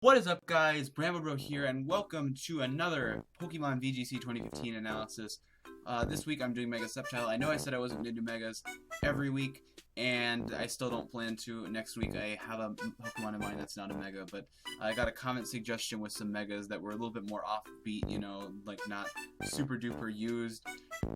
What is up, guys? Bro here, and welcome to another Pokemon VGC 2015 analysis. This week I'm doing Mega Sceptile. I know I said I wasn't going to do Megas every week, and I still don't plan to. Next week I have a Pokemon in mind that's not a Mega, but I got a comment suggestion with some Megas that were a little bit more offbeat, like not super duper used,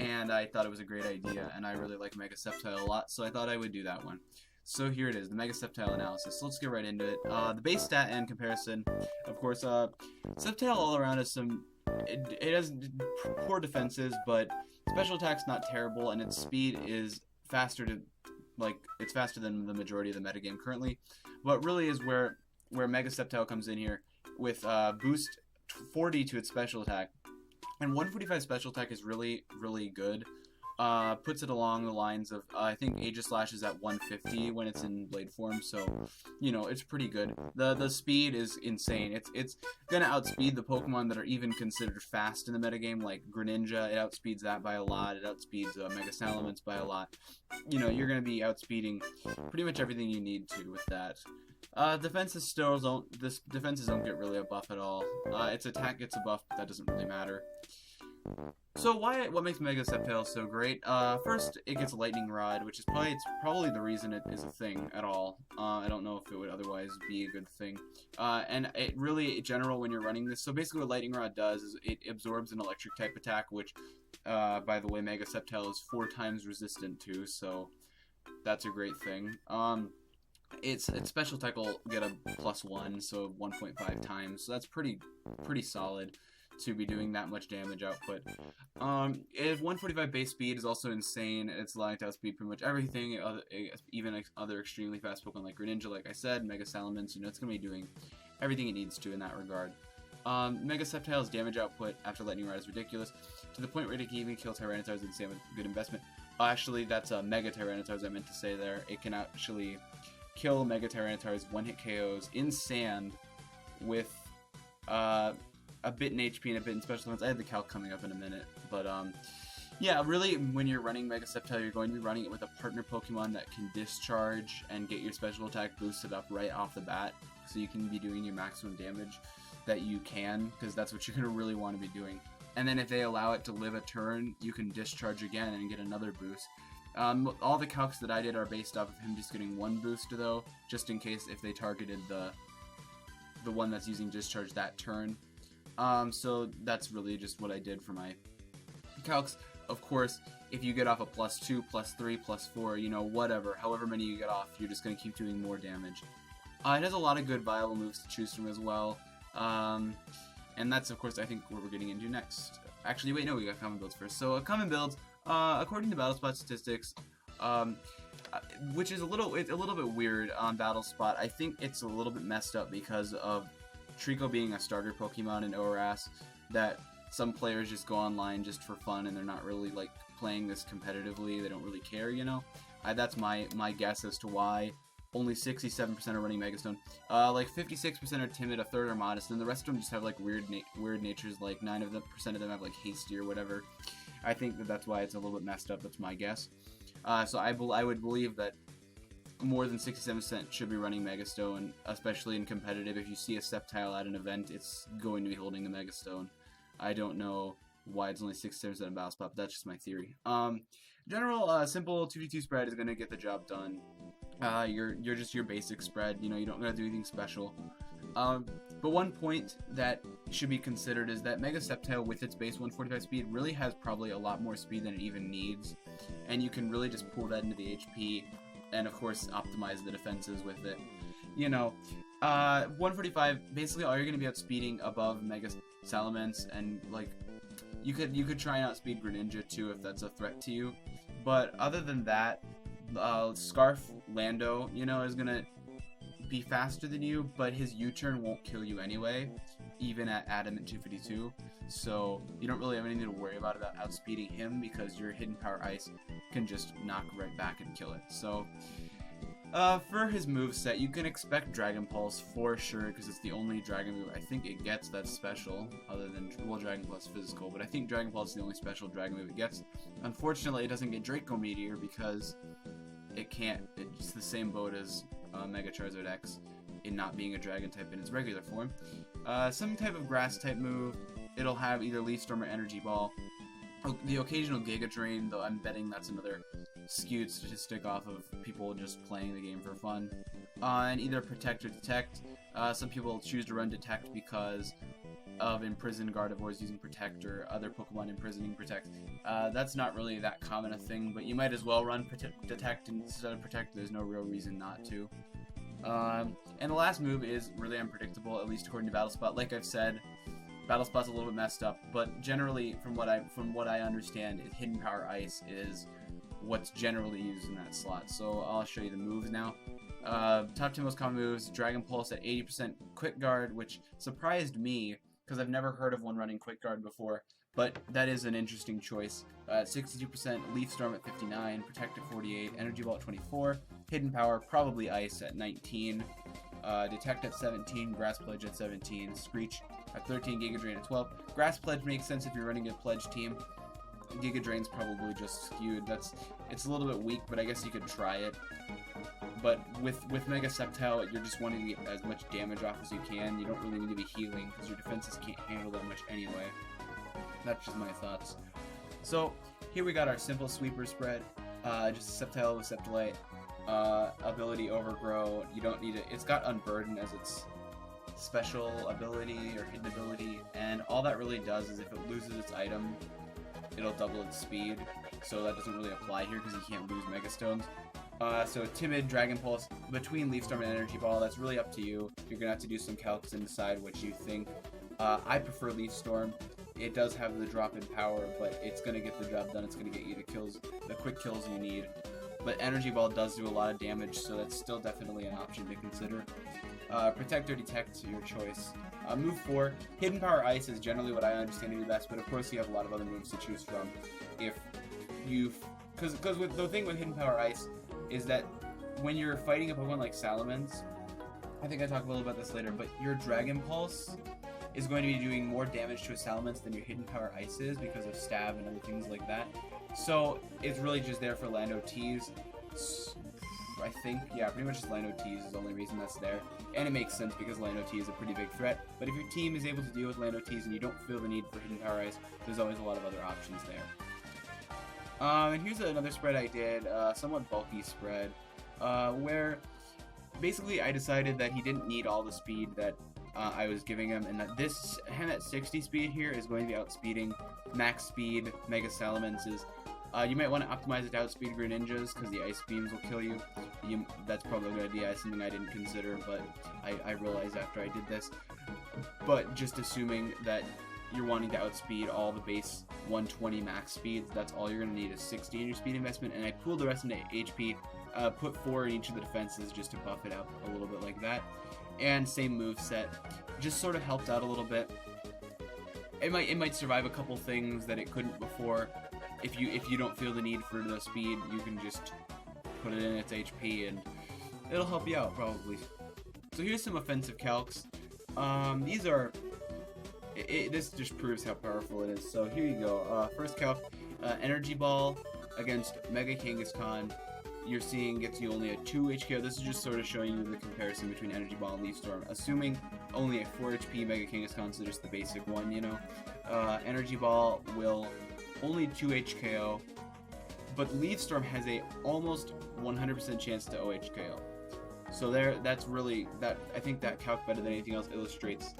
and I thought it was a great idea, and I really like Mega Sceptile a lot, so I thought I would do that one. So here it is, the Mega Sceptile analysis. So let's get right into it. The base stat and comparison. Of course, Sceptile all around has it has poor defenses, but special attack's not terrible, and its speed is faster it's faster than the majority of the metagame currently. But really is where Mega Sceptile comes in here with boost 40 to its special attack. And 145 special attack is really, really good. Puts it along the lines of, I think Aegislash is at 150 when it's in Blade form, so, it's pretty good. The speed is insane. It's gonna outspeed the Pokemon that are even considered fast in the metagame, like Greninja. It outspeeds that by a lot. It outspeeds Mega Salamence by a lot. You're gonna be outspeeding pretty much everything you need to with that. Defenses don't get really a buff at all. Its attack gets a buff, but that doesn't really matter. So what makes Mega Sceptile so great? First, it gets Lightning Rod, which is probably the reason it is a thing at all. I don't know if it would otherwise be a good thing. And it really, in general, when you're running this, so basically what Lightning Rod does is it absorbs an electric type attack, which, by the way, Mega Sceptile is 4 times resistant to, so that's a great thing. Its special attack will get a +1, so 1.5 times, so that's pretty solid to be doing that much damage output. Its 145 base speed is also insane. It's allowing to outspeed pretty much everything, even other extremely fast Pokemon like Greninja, like I said, Mega Salamence. It's going to be doing everything it needs to in that regard. Mega Sceptile's damage output after Lightning Rod is ridiculous, to the point where it can even kill Tyranitar's and say a good investment. Actually, that's Mega Tyranitar's I meant to say there. It can actually kill Mega Tyranitar's one-hit KOs in sand with a bit in HP and a bit in special defense. I have the calc coming up in a minute, but yeah, really, when you're running Mega Sceptile, you're going to be running it with a partner Pokemon that can discharge and get your special attack boosted up right off the bat, so you can be doing your maximum damage that you can, because that's what you're going to really want to be doing. And then if they allow it to live a turn, you can discharge again and get another boost. All the calcs that I did are based off of him just getting one boost, though, just in case if they targeted the one that's using discharge that turn. So that's really just what I did for my calcs. Of course, if you get off a +2, +3, +4, whatever, however many you get off, you're just going to keep doing more damage. It has a lot of good viable moves to choose from as well. And that's, of course, I think what we're getting into next. Actually, wait, no, we got common builds first. So, common builds, according to BattleSpot statistics, which is a little bit weird on BattleSpot. I think it's a little bit messed up because of Trico being a starter Pokemon in ORAS, that some players just go online just for fun and they're not really like playing this competitively. They don't really care, That's my guess as to why only 67% are running Megastone. Like 56% are timid, a third are modest, and the rest of them just have like weird natures. Like 9% of them have like hasty or whatever. I think that's why it's a little bit messed up. That's my guess. So I would believe that more than 67% should be running Megastone, especially in competitive. If you see a Sceptile at an event, it's going to be holding the Megastone. I don't know why it's only 67% in BattleSpot, but that's just my theory. General, simple 2v2 spread is going to get the job done. You're just your basic spread, you don't gotta do anything special. But one point that should be considered is that Mega Sceptile, with its base 145 speed, really has probably a lot more speed than it even needs, and you can really just pull that into the HP, and of course optimize the defenses with it. 145, basically all you're going to be outspeeding above Mega Salamence, and like you could try and outspeed Greninja too if that's a threat to you. But other than that, Scarf Lando, is going to be faster than you, but his U-turn won't kill you anyway, even at Adamant 252, so you don't really have anything to worry about outspeeding him, because your Hidden Power Ice can just knock right back and kill it. So for his moveset, you can expect Dragon Pulse for sure, because it's the only Dragon move I think it gets that's special, other than, well, Dragon Pulse physical, but I think Dragon Pulse is the only special Dragon move it gets. Unfortunately, it doesn't get Draco Meteor because it can't. It's the same boat as Mega Charizard X. in not being a dragon type in its regular form. Some type of grass type move. It'll have either Leaf Storm or Energy Ball. The occasional Giga Drain, though I'm betting that's another skewed statistic off of people just playing the game for fun. And either Protect or Detect. Some people choose to run Detect because of imprisoned Gardevoirs using Protect or other Pokemon imprisoning Protect. That's not really that common a thing, but you might as well run Detect instead of Protect. There's no real reason not to. And the last move is really unpredictable, at least according to BattleSpot. Like I've said, BattleSpot's a little bit messed up, but generally, from what I understand, Hidden Power Ice is what's generally used in that slot. So I'll show you the moves now. Top 10 most common moves: Dragon Pulse at 80% Quick Guard, which surprised me because I've never heard of one running Quick Guard before, but that is an interesting choice. 62% Leaf Storm at 59, Protect at 48, Energy Ball at 24, Hidden Power, probably Ice at 19, Detect at 17, Grass Pledge at 17, Screech at 13, Giga Drain at 12. Grass Pledge makes sense if you're running a Pledge team. Giga Drain's probably just skewed. It's a little bit weak, but I guess you could try it. But with Mega Sceptile, you're just wanting to get as much damage off as you can. You don't really need to be healing because your defenses can't handle that much anyway. That's just my thoughts. So here we got our simple sweeper spread. Just Sceptile with Sceptile. Ability Overgrow. You don't need it. It's got Unburden as its special ability or hidden ability, and all that really does is if it loses its item, it'll double its speed. So that doesn't really apply here because you can't lose Mega Stones. So Timid, Dragon Pulse, between Leaf Storm and Energy Ball, that's really up to you. You're going to have to do some calcs and decide what you think. I prefer Leaf Storm. It does have the drop in power, but it's going to get the job done. It's going to get you the quick kills you need. But Energy Ball does do a lot of damage, so that's still definitely an option to consider. Protect or Detect, your choice. Move 4, Hidden Power Ice is generally what I understand to be best, but of course you have a lot of other moves to choose from. Because the thing with Hidden Power Ice is that when you're fighting a Pokemon like Salamence, I think I talk a little about this later, but your Dragon Pulse is going to be doing more damage to a Salamence than your Hidden Power Ice is because of Stab and other things like that. So it's really just there for Land OTs. I think, yeah, pretty much just Land OTs is the only reason that's there. And it makes sense because Land OT is a pretty big threat. But if your team is able to deal with Land OTs and you don't feel the need for Hidden Power Ice, there's always a lot of other options there. And here's another spread I did, somewhat bulky spread, where basically I decided that he didn't need all the speed that I was giving him, and that him at 60 speed here is going to be outspeeding max speed Mega Salamences. You might want to optimize it to outspeed Greninjas because the Ice Beams will kill you. That's probably a good idea. It's something I didn't consider, but I realized after I did this. But just assuming that you're wanting to outspeed all the base 120 max speeds, that's all you're going to need is 60 in your speed investment, and I pooled the rest into HP, put 4 in each of the defenses just to buff it up a little bit like that. And same move set, just sort of helped out a little bit. It might survive a couple things that it couldn't before. If you don't feel the need for the speed, you can just put it in its HP and it'll help you out probably. So here's some offensive calcs. These are this just proves how powerful it is. So here you go. First calc, Energy Ball against Mega Kangaskhan. You're seeing gets you only a 2 HKO. This is just sort of showing you the comparison between Energy Ball and Leaf Storm. Assuming only a 4 HP Mega Kangaskhan, so just the basic one, you know. Energy Ball will only 2 HKO, but Leaf Storm has a almost 100% chance to OHKO. So that's really, I think that calc better than anything else illustrates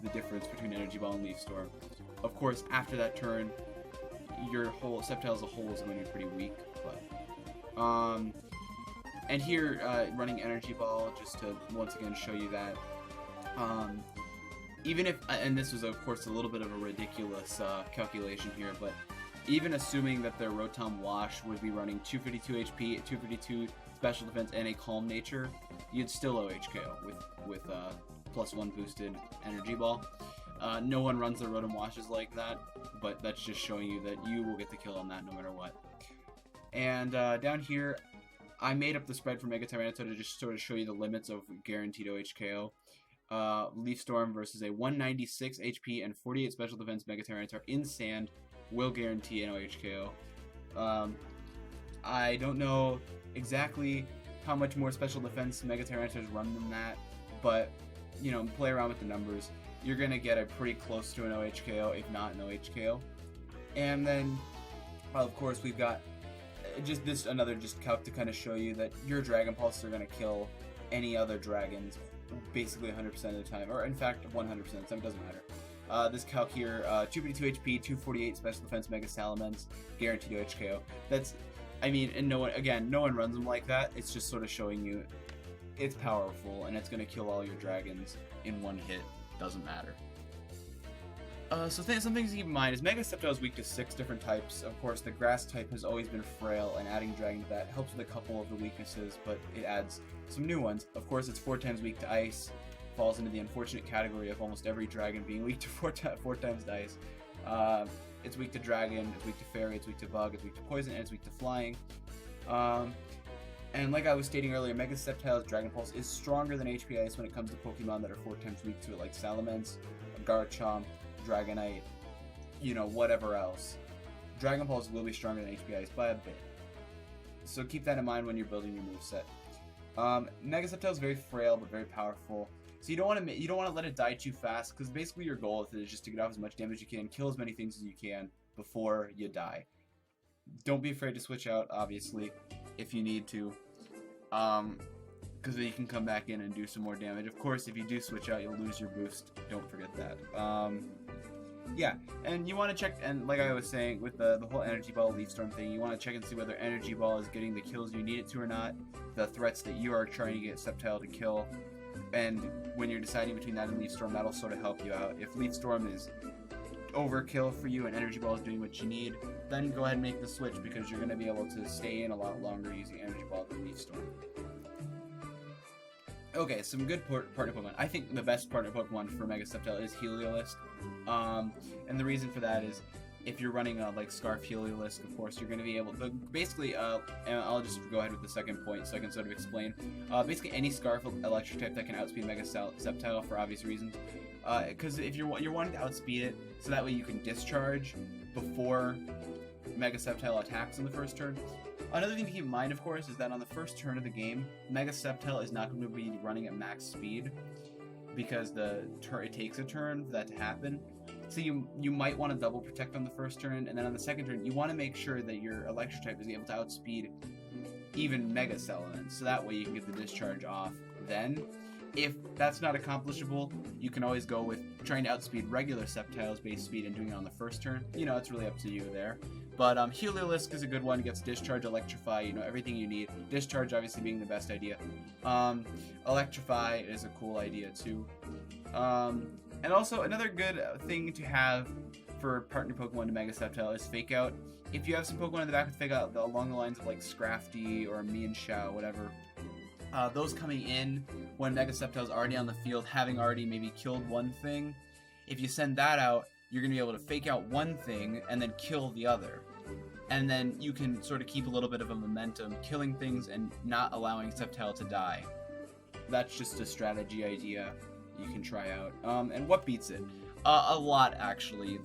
the difference between Energy Ball and Leaf Storm. Of course, after that turn, your whole Sceptile as a whole is going to be pretty weak, but and here running Energy Ball just to once again show you that even if, and this was of course a little bit of a ridiculous calculation here, but even assuming that their Rotom Wash would be running 252 HP, 252 special defense, and a Calm Nature, you'd still OHKO with +1 boosted Energy Ball. No one runs their Rotom Washes like that, but that's just showing you that you will get the kill on that no matter what. And down here, I made up the spread for Mega Tyranitar to just sort of show you the limits of guaranteed OHKO. Leaf Storm versus a 196 HP and 48 special defense Mega Tyranitar in Sand will guarantee an OHKO. I don't know exactly how much more special defense Mega Tyranitars run than that. but you know, play around with the numbers. You're gonna get a pretty close to an OHKO, if not an OHKO. And then, of course, we've got just another calc to kind of show you that your Dragon Pulse are gonna kill any other dragons basically 100% of the time, or in fact 100% of the time. It doesn't matter. This calc here, 252 HP, 248 special defense, Mega Salamence, guaranteed OHKO. That's, I mean, and no one runs them like that. It's just sort of showing you it's powerful and it's gonna kill all your dragons in one hit. Doesn't matter. So some things to keep in mind is Mega Sceptile is weak to 6 different types. Of course, the grass type has always been frail, and adding dragon to that helps with a couple of the weaknesses, but it adds some new ones. Of course, it's 4 times weak to ice. Falls into the unfortunate category of almost every dragon being weak to 4 times to ice. It's weak to dragon, it's weak to fairy, it's weak to bug, it's weak to poison, and it's weak to flying. And like I was stating earlier, Mega Sceptile's Dragon Pulse is stronger than HP Ice when it comes to Pokemon that are 4 times weak to it, like Salamence, Garchomp, Dragonite, you know, whatever else. Dragon Pulse will be stronger than HP Ice by a bit. So keep that in mind when you're building your moveset. Mega Sceptile is very frail but very powerful. So you don't want to let it die too fast, because basically your goal with it is just to get off as much damage as you can, kill as many things as you can before you die. Don't be afraid to switch out, obviously, if you need to, because then you can come back in and do some more damage. Of course, if you do switch out, you'll lose your boost. Don't forget that. Yeah, and you want to check, and like I was saying, with the whole Energy Ball Leaf Storm thing, you want to check and see whether Energy Ball is getting the kills you need it to or not, the threats that you are trying to get Sceptile to kill, and when you're deciding between that and Leaf Storm, that'll sort of help you out. If Leaf Storm is overkill for you and Energy Ball is doing what you need, then go ahead and make the switch, because you're going to be able to stay in a lot longer using Energy Ball than Leaf Storm. Okay, some good partner Pokemon. I think the best partner Pokemon for Mega Sceptile is Heliolisk. And the reason for that is if you're running like Scarf Heliolisk, of course, you're going to be able to basically, and I'll just go ahead with the second point so I can sort of explain. Basically any Scarf Electric type that can outspeed Mega Sceptile for obvious reasons. Because if you're wanting to outspeed it, so that way you can discharge before Mega Sceptile attacks on the first turn. Another thing to keep in mind, of course, is that on the first turn of the game, Mega Sceptile is not going to be running at max speed, because it takes a turn for that to happen. So you might want to double protect on the first turn, and then on the second turn, you want to make sure that your Electric type is able to outspeed even Mega Salamence, so that way you can get the discharge off then. If that's not accomplishable, you can always go with trying to outspeed regular Sceptile's base speed and doing it on the first turn. You know, it's really up to you there. But Heliolisk is a good one. Gets Discharge, Electrify, you know, everything you need. Discharge obviously being the best idea. Electrify is a cool idea too. And also another good thing to have for partner Pokemon to Mega Sceptile is Fake Out. If you have some Pokemon in the back with Fake Out along the lines of like Scrafty or Mienshao, whatever, those coming in when Mega Sceptile is already on the field, having already maybe killed one thing, if you send that out, you're going to be able to fake out one thing and then kill the other. And then you can sort of keep a little bit of a momentum, killing things and not allowing Sceptile to die. That's just a strategy idea you can try out. And what beats it? A lot, actually.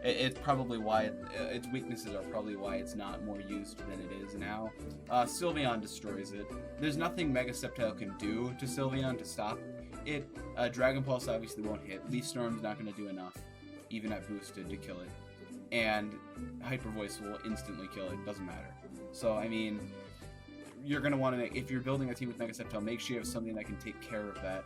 It's probably why its weaknesses are probably why it's not more used than it is now. Sylveon destroys it. There's nothing Mega Sceptile can do to Sylveon to stop it. Dragon Pulse obviously won't hit. Leaf Storm's not going to do enough, even at boosted, to kill it. And Hyper Voice will instantly kill it. Doesn't matter. So, I mean, you're going to want to make, if you're building a team with Mega Sceptile, make sure you have something that can take care of that.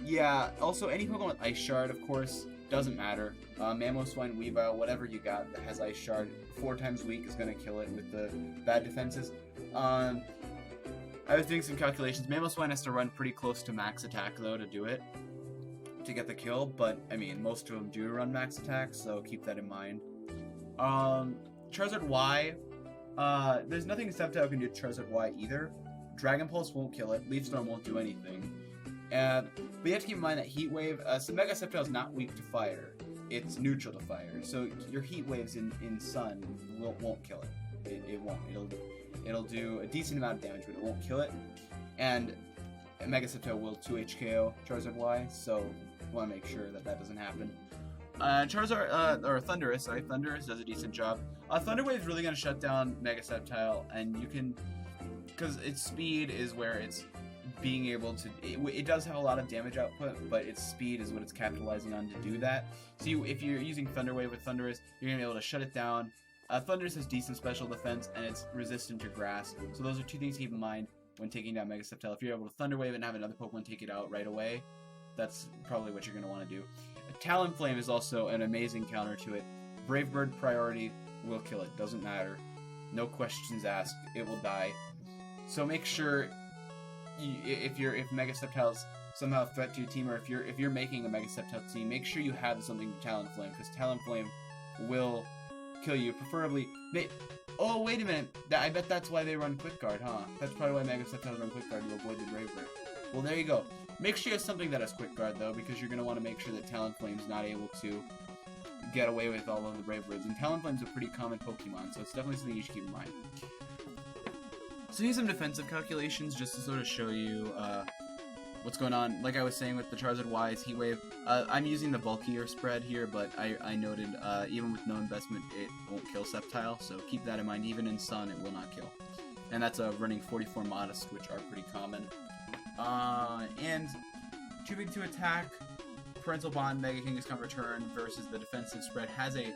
Yeah, also any Pokemon with Ice Shard, of course, doesn't matter. Mamoswine, Weavile, whatever you got that has Ice Shard, 4 times weak is going to kill it with the bad defenses. I was doing some calculations. Mamoswine has to run pretty close to max attack, though, to do it, to get the kill, but, I mean, most of them do run max attack, so keep that in mind. Charizard Y, there's nothing Sceptile can do to Charizard Y either. Dragon Pulse won't kill it, Leaf Storm won't do anything. But you have to keep in mind that Heat Wave, so Mega Sceptile is not weak to fire. It's neutral to fire. So your Heat Waves in Sun won't kill it. It won't. It'll do a decent amount of damage, but it won't kill it. And Mega Sceptile will 2HKO Charizard Y, so you want to make sure that doesn't happen. Thundurus does a decent job. Thunder Wave is really going to shut down Mega Sceptile, and you can, because its speed is where it's being able to, it does have a lot of damage output, but its speed is what it's capitalizing on to do that. So if you're using Thunderwave with Thundurus, you're going to be able to shut it down. Thundurus has decent special defense, and it's resistant to grass, so those are two things to keep in mind when taking down Mega Sceptile. If you're able to Thunderwave and have another Pokemon take it out right away, that's probably what you're going to want to do. Talonflame is also an amazing counter to it. Brave Bird priority will kill it, doesn't matter. No questions asked, it will die. So make sure, if Mega Sceptile's somehow a threat to your team, or if you're making a Mega Sceptile team, make sure you have something to Talonflame, because Talonflame will kill you, preferably. Oh, wait a minute, I bet that's why they run Quick Guard, huh? That's probably why Mega Sceptiles run Quick Guard, to avoid the Brave Bird. Well, there you go. Make sure you have something that has Quick Guard, though, because you're going to want to make sure that Talonflame's not able to get away with all of the Brave Birds. And Talonflame's a pretty common Pokemon, so it's definitely something you should keep in mind. So here's some defensive calculations just to sort of show you what's going on. Like I was saying with the Charizard Y's Heat Wave, I'm using the bulkier spread here, but I noted even with no investment, it won't kill Sceptile, so keep that in mind. Even in Sun, it will not kill. And that's running 44 Modest, which are pretty common. And 2v2 attack, Parental Bond, Mega Kangaskhan return versus the defensive spread has a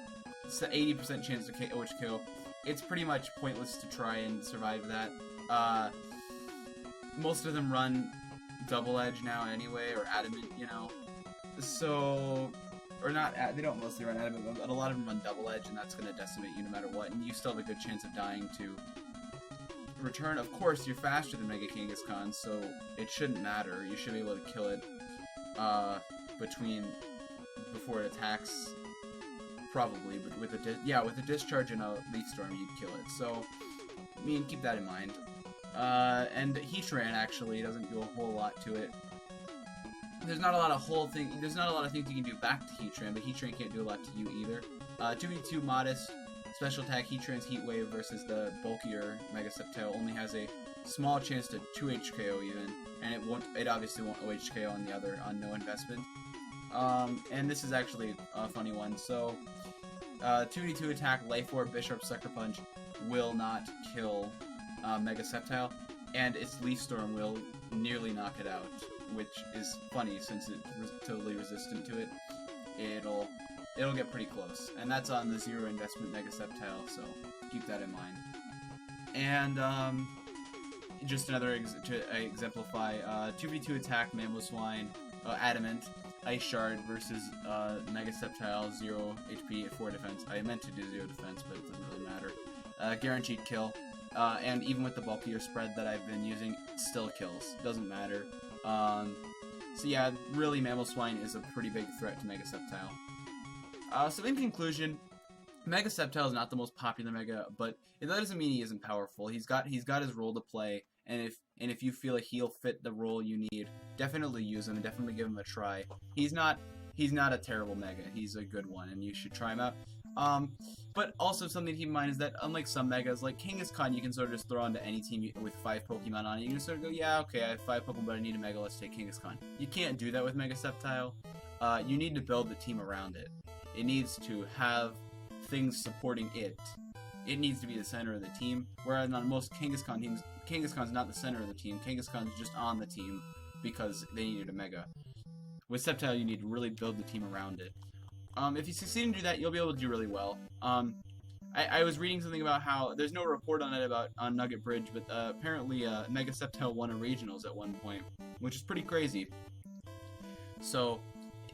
80% chance to OHKO. It's pretty much pointless to try and survive that. Most of them run Double Edge now anyway, or Adamant, you know. So, or not, they don't mostly run Adamant, but a lot of them run Double Edge, and that's going to decimate you no matter what, and you still have a good chance of dying to return. Of course, you're faster than Mega Kangaskhan, so it shouldn't matter. You should be able to kill it before it attacks, probably. But with a discharge and a Leaf Storm, you'd kill it. So, I mean, keep that in mind. And Heatran actually doesn't do a whole lot to it. There's not a lot of things you can do back to Heatran, but Heatran can't do a lot to you either. 2v2 Modest. Special attack, Heatran's Heat Wave versus the bulkier Mega Sceptile only has a small chance to 2HKO even, and it obviously won't OHKO on the other on no investment. And this is actually a funny one. So 2v2 attack, Life Orb, Bishop, Sucker Punch will not kill Mega Sceptile, and its Leaf Storm will nearly knock it out, which is funny since it's totally resistant to it. It'll get pretty close, and that's on the zero investment Mega Sceptile, so keep that in mind. And just another to exemplify, 2v2 attack, Mamoswine, Adamant, Ice Shard versus Mega Sceptile, 0 HP, 4 defense. I meant to do 0 defense, but it doesn't really matter. Guaranteed kill, and even with the bulkier spread that I've been using, it still kills. Doesn't matter. So yeah, really, Mamoswine is a pretty big threat to Mega Sceptile. So in conclusion, Mega Sceptile is not the most popular Mega, but that doesn't mean he isn't powerful. He's got his role to play, and if you feel like he'll fit the role you need, definitely use him and definitely give him a try. He's not a terrible Mega. He's a good one, and you should try him out. But also something to keep in mind is that unlike some Megas, like Kangaskhan, you can sort of just throw onto any team with 5 Pokemon on it. You can sort of go, yeah, okay, I have 5 Pokemon, but I need a Mega, let's take Kangaskhan. You can't do that with Mega Sceptile. You need to build the team around it. It needs to have things supporting it. It needs to be the center of the team, whereas on most Kangaskhan teams, Kangaskhan's not the center of the team. Kangaskhan's just on the team because they needed a Mega. With Sceptile, you need to really build the team around it. If you succeed in doing that, you'll be able to do really well. I was reading something about how there's no report on it on Nugget Bridge, but apparently Mega Sceptile won a regionals at one point, which is pretty crazy. So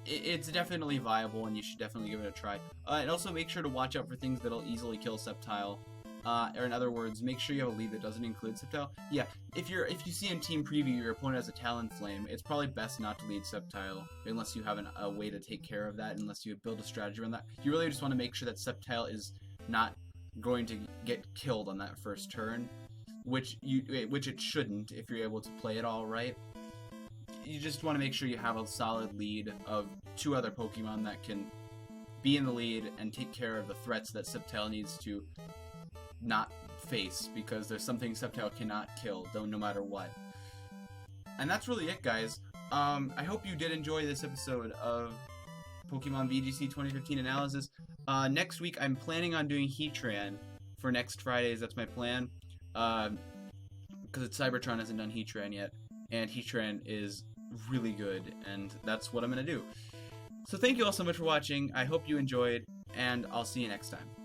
it's definitely viable, and you should definitely give it a try. And also make sure to watch out for things that'll easily kill Sceptile. Or in other words, make sure you have a lead that doesn't include Sceptile. Yeah, if you see in Team Preview your opponent has a Talonflame, it's probably best not to lead Sceptile unless you have a way to take care of that, unless you build a strategy around that. You really just want to make sure that Sceptile is not going to get killed on that first turn, which it shouldn't if you're able to play it all right. You just want to make sure you have a solid lead of 2 other Pokemon that can be in the lead and take care of the threats that Sceptile needs to not face, because there's something Sceptile cannot kill, though, no matter what. And that's really it, guys. I hope you did enjoy this episode of Pokemon VGC 2015 analysis. Next week, I'm planning on doing Heatran for next Fridays. That's my plan. Because Cybertron hasn't done Heatran yet. and Heatran is really good, and that's what I'm going to do. So thank you all so much for watching. I hope you enjoyed, and I'll see you next time.